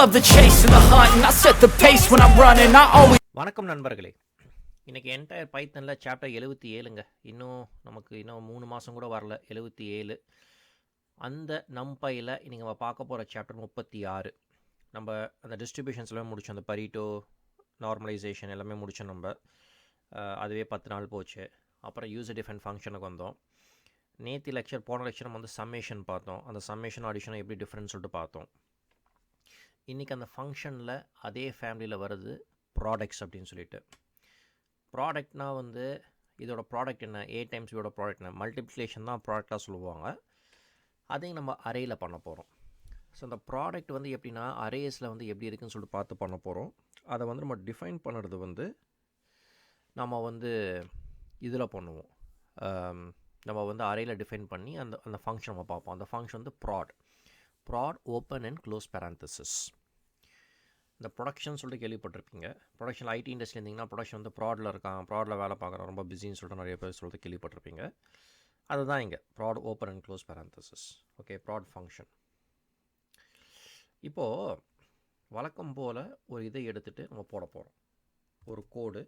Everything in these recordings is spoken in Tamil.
love the chase and the hunt, and I set the pace when I'm running. I always. வணக்கம் நண்பர்களே. இன்றைக்கி என்டையர் பைத்தனில் சாப்டர் 77ங்க. இன்னும் 3 மாதம் கூட வரல. 77. அந்த நம்பையில் இன்றைக்கி நம்ம பார்க்க போகிற சாப்டர் 36. நம்ம அந்த டிஸ்ட்ரிபியூஷன்ஸ் எல்லாமே முடித்தோம். அந்த பரீட்டோ நார்மலைசேஷன் எல்லாமே முடித்தோம். நம்ம அதுவே 10 நாள் போச்சு. அப்புறம் யூசர் டிஃபைன் ஃபங்க்ஷனுக்கு வந்தோம். போன லெக்சர் நம்ம வந்து சம்மேஷன் பார்த்தோம். அந்த சம்மேஷன் ஆடிஷனும் எப்படி டிஃப்ரென்ஸ் சொல்லிட்டு பார்த்தோம். இன்றைக்கி அந்த ஃபங்க்ஷனில் அதே ஃபேமிலியில் வருது ப்ராடக்ட்ஸ் அப்படின்னு சொல்லிட்டு. ப்ராடக்ட்னால் வந்து இதோட ப்ராடக்ட் என்ன, A டைம்ஸ் இதோட ப்ராடக்ட் என்ன, மல்டிப்ளிகேஷன் தான் ப்ராடக்டாக சொல்லுவாங்க. அதையும் நம்ம அரேயில் பண்ண போகிறோம். ஸோ அந்த ப்ராடக்ட் வந்து எப்படின்னா அரேஸில் வந்து எப்படி இருக்குன்னு சொல்லிட்டு பார்த்து பண்ண போகிறோம். அதை வந்து நம்ம டிஃபைன் பண்ணுறது வந்து நம்ம வந்து இதில் பண்ணுவோம். நம்ம வந்து அரேயில் டிஃபைன் பண்ணி அந்த ஃபங்க்ஷன் நம்ம பார்ப்போம். அந்த ஃபங்க்ஷன் வந்து prod open and close parenthesis. இந்த ப்ரொடக்ஷன் சொல்லிட்டு கேள்விப்பட்டிருப்பீங்க. ப்ரொடக்ஷன் ஐடி இண்டஸ்ட்ரி இருந்தீங்கன்னா ப்ரொடக்ஷன் வந்து ப்ராடில் இருக்கான், ப்ராடில் வேலை பார்க்குறான், ரொம்ப பிஸின்னு சொல்லிட்டு நிறைய பேர் சொல்லிட்டு கேள்விப்பட்டிருப்பீங்க. அதுதான் இங்கே prod open and close parenthesis. Okay, prod function. இப்போது வழக்கம் போல் ஒரு இதை எடுத்துகிட்டு நம்ம போட போகிறோம். ஒரு கோடு,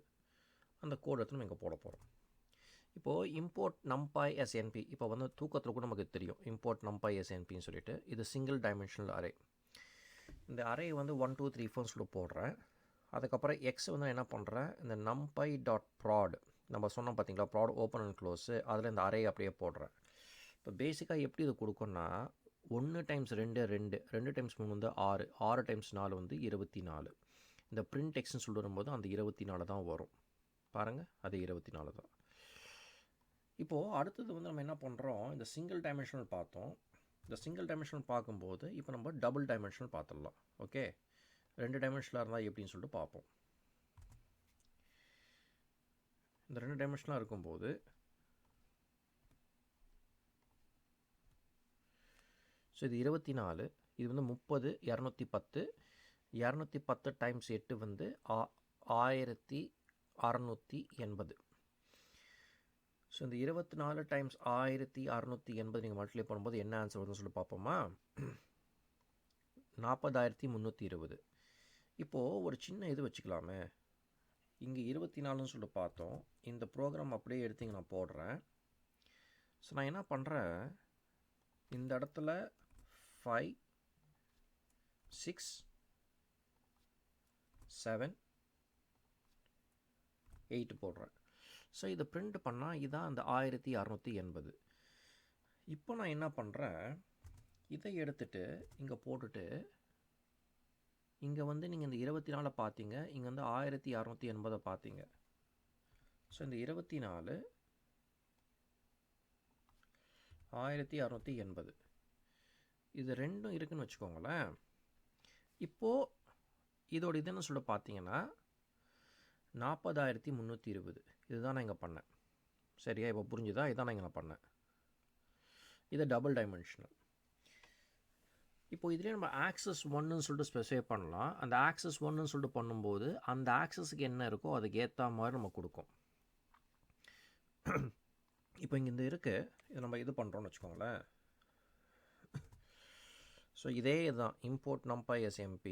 அந்த கோடு எடுத்து நம்ம இங்கே போட போகிறோம். இப்போது இம்போர்ட் NumPy as NP. இப்போ வந்து தூக்கத்தில் கூட நமக்கு தெரியும் இம்போர்ட் NumPy as NPன்னு சொல்லிட்டு. இது சிங்கிள் டைமென்ஷனல் அரே. இந்த அரே வந்து 1 2 3 4 சொல்லிட்டு போடுறேன். அதுக்கப்புறம் எக்ஸ் வந்து என்ன பண்ணுறேன், இந்த NumPy.prod நம்ம சொன்னோம் பார்த்தீங்களா, ப்ராட் ஓப்பன் அண்ட் க்ளோஸு, அதில் இந்த அரே அப்படியே போடுறேன். இப்போ பேசிக்காக எப்படி இது கொடுக்குன்னா 1 டைம்ஸ் 2 2 டைம்ஸ் 3 வந்து 6, 6 டைம்ஸ் 4 வந்து 24. இந்த பிரிண்ட் எக்ஸ்ன்னு சொல்லிட்டு வரும்போது அந்த 24 தான் வரும். பாருங்கள், அது 24 தான். இப்போது அடுத்தது வந்து நம்ம என்ன பண்ணுறோம், இந்த சிங்கிள் டைமென்ஷனல் பார்த்தோம். இந்த சிங்கிள் டைமென்ஷனல் பார்க்கும்போது இப்போ நம்ம டபுள் டைமென்ஷனல் பார்த்துடலாம். ஓகே, 2 டைமென்ஷனாக இருந்தால் எப்படின்னு சொல்லிட்டு பார்ப்போம். இந்த 2 டைமென்ஷனாக இருக்கும்போது ஸோ இது 24, இது வந்து 30, 210, 210 டைம்ஸ் 8 வந்து 1680. ஸோ இந்த 24 டைம்ஸ் 1680 நீங்கள் மல்டிப்ளை பண்ணும்போது என்ன ஆன்சர் வருதுன்னு சொல்லி பார்ப்போமா. 40320. இப்போது ஒரு சின்ன இது வச்சுக்கலாமே, இங்கே 24ன்னு சொல்லிட்டு பார்த்தோம். இந்த ப்ரோக்ராம் அப்படியே எடுத்து இங்கே நான் போடுறேன். ஸோ நான் என்ன பண்ணுறேன், இந்த இடத்துல 5 6 7 8 போடுறேன். ஸோ இதை பிரிண்ட் பண்ணால் இதான் அந்த 1680. இப்போ நான் என்ன பண்ணுறேன், இதை எடுத்துகிட்டு இங்கே போட்டுட்டு இங்கே வந்து நீங்கள் இந்த 24 பார்த்தீங்க, இங்கே வந்து 1680 பார்த்தீங்க. ஸோ இந்த 24 1680 இது ரெண்டும் இருக்குதுன்னு வச்சுக்கோங்களேன். இப்போது இதோட இதுன்னு சொல்ல பார்த்தீங்கன்னா 40320. இதுதான் நான் இங்கே பண்ணேன். சரியா, இப்போ புரிஞ்சுதா? இதுதான் நான் இங்கே பண்ணேன். இது டபுள் டைமென்ஷனல். இப்போ இதுலேயே நம்ம ஆக்சஸ் 1ன்னு சொல்லிட்டு ஸ்பெசிஃபை பண்ணலாம். அந்த ஆக்சஸ் 1ன்னு சொல்லிட்டு பண்ணும்போது அந்த ஆக்சஸுக்கு என்ன இருக்கோ அதுக்கு ஏற்ற மாதிரி நம்ம கொடுக்கும். இப்போ இங்கே இந்த இருக்குது, இதை நம்ம இது பண்ணுறோன்னு வச்சுக்கோங்களேன். ஸோ இதே இதுதான் இம்போர்ட் NumPy as NP,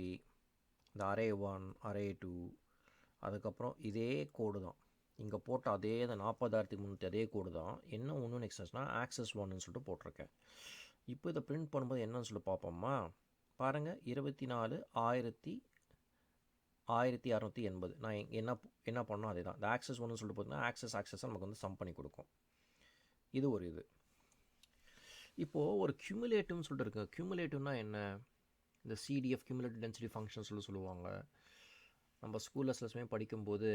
இந்த அரே 1 அரே 2, அதுக்கப்புறம் இதே கோடு தான் இங்கே போட்ட அதே இந்த 40300 அதே கோடு தான். என்ன ஒன்று எக்ஸ்டென்ஸ்னா ஆக்சஸ் 1ன்னு சொல்லிட்டு போட்டிருக்கேன். இப்போ இதை பிரிண்ட் பண்ணும்போது என்னன்னு சொல்லிட்டு பார்ப்போம்மா. பாருங்கள், 24 1680. நான் என்ன பண்ணோம் அதே தான். இந்த ஆக்சஸ் 1ன்னு சொல்லிட்டு பார்த்தீங்கன்னா ஆக்சஸ் நமக்கு வந்து சம் பண்ணி கொடுக்கும். இது ஒரு இது. இப்போது ஒரு கியூமுலேட்டிவ்னு சொல்லிட்டு இருக்குது. கியூமுலேட்டிவ்னா என்ன, இந்த CDF கியூமுலேட்டிவ் டென்சிட்டி ஃபங்க்ஷன் சொல்லுவாங்க. நம்ம ஸ்கூலில் சில சமயம் படிக்கும்போது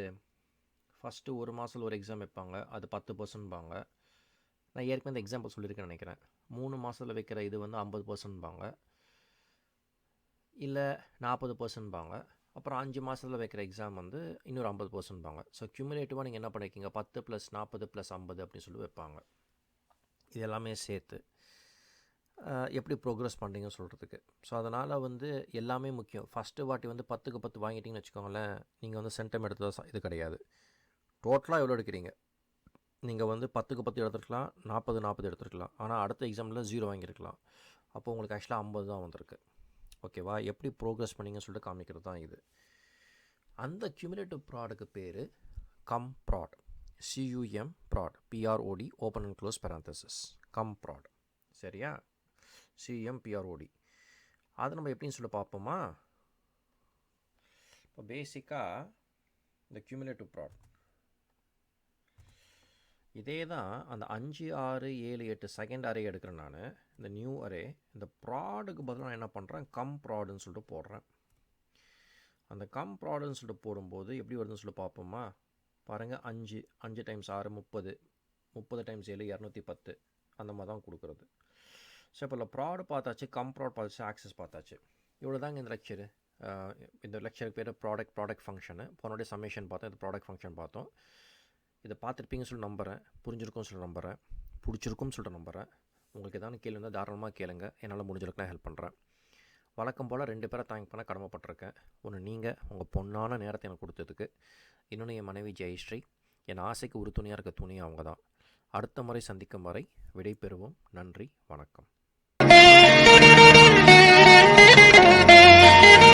ஃபஸ்ட்டு ஒரு மாதத்தில் ஒரு எக்ஸாம் வைப்பாங்க, அது 10%பாங்க. நான் ஏற்கனவே இந்த எக்ஸாம்பிள் சொல்லியிருக்கேன்னு நினைக்கிறேன். 3 மாதத்தில் வைக்கிற இது வந்து 50%பாங்க, இல்லை 40%பாங்க. அப்புறம் 5 மாதத்தில் வைக்கிற எக்ஸாம் வந்து இன்னொரு 50%பாங்க. ஸோ கியூமுலேட்டிவாக நீங்கள் என்ன பண்ணியிருக்கீங்க, 10 + 40 + 50 அப்படின்னு சொல்லி வைப்பாங்க. இது எல்லாமே சேர்த்து எப்படி ப்ரோக்ரஸ் பண்ணுறீங்கன்னு சொல்கிறதுக்கு. ஸோ அதனால் வந்து எல்லாமே முக்கியம். ஃபஸ்ட்டு வாட்டி வந்து 10க்கு 10 வாங்கிட்டீங்கன்னு வச்சுக்கோங்களேன், நீங்கள் வந்து சென்டம் எடுத்தது இது கிடையாது. டோட்டலாக எவ்வளோ எடுக்கிறீங்க, நீங்கள் வந்து 10க்கு 10 எடுத்துருக்கலாம், 40 எடுத்துருக்கலாம். ஆனால் அடுத்த எக்ஸாமில் 0 வாங்கியிருக்கலாம். அப்போ உங்களுக்கு ஆக்சுவலாக 50 தான் வந்திருக்கு. ஓகேவா? எப்படி ப்ரோக்ரஸ் பண்ணிங்கன்னு சொல்லிட்டு காமிக்கிறது தான் இது. அந்த கியூமுலேட்டிவ் ப்ராடுக்கு பேர் cumprod, CUM-PROD, PROD, open and close parenthesis, cumprod. சரியா? CUM-PROD. அதை நம்ம எப்படின்னு சொல்லி பார்ப்போமா? இப்போ பேசிக்காக இந்த கியூமுலேட்டிவ் ப்ராட் இதே தான் அந்த 5, 6, 7, 8 செகண்ட் அரே எடுக்கிறேன் நான். இந்த நியூ அரே இந்த ப்ராடுக்கு பதிலாக நான் என்ன பண்ணுறேன், ப்ராடுன்னு சொல்லிட்டு போடுறேன். அந்த ப்ராடுன்னு சொல்லிட்டு போடும்போது எப்படி வருதுன்னு சொல்லி பார்ப்போமா? பாருங்கள், 5 டைம்ஸ் 6 30, 30 டைம்ஸ் 7 210, அந்த மாதிரி தான் கொடுக்குறது. ஸோ இப்போ இல்லை ப்ராடு பார்த்தாச்சு, ப்ராட் பார்த்தாச்சு, ஆக்சஸ் பார்த்தாச்சு. இவ்வளோ தாங்க இந்த லெக்சரு. இந்த லெக்சருக்கு பேர் ப்ராடக்ட் ஃபங்க்ஷனு. போனோடைய சம்மேஷன் பார்த்தோம், இது ப்ராடக்ட் ஃபங்க்ஷன் பார்த்தோம். இதை பார்த்துருப்பீங்கன்னு சொல்லி நம்புகிறேன், புரிஞ்சிருக்கும்னு சொல்லி நம்புகிறேன், பிடிச்சிருக்கும்னு சொல்லிட்டு நம்புகிறேன். உங்களுக்கு எதாவது கேள்வி இருந்தால் தாராளமாக கேளுங்க, என்னால் முடிஞ்சிருக்குன்னா ஹெல்ப் பண்ணுறேன். வழக்கம் போல் 2 பேரை தேங்க் பண்ண கடமைப்பட்டிருக்கேன். ஒன்று நீங்கள் உங்கள் பொண்ணான நேரத்தை எனக்கு கொடுத்ததுக்கு, இன்னொன்று என் மனைவி ஜெயஸ்ரீ. என் ஆசைக்கு உறுதுணையாக இருக்க துணி அவங்க தான். அடுத்த முறை சந்திக்கும் வரை விடை பெறுவோம். நன்றி, வணக்கம்.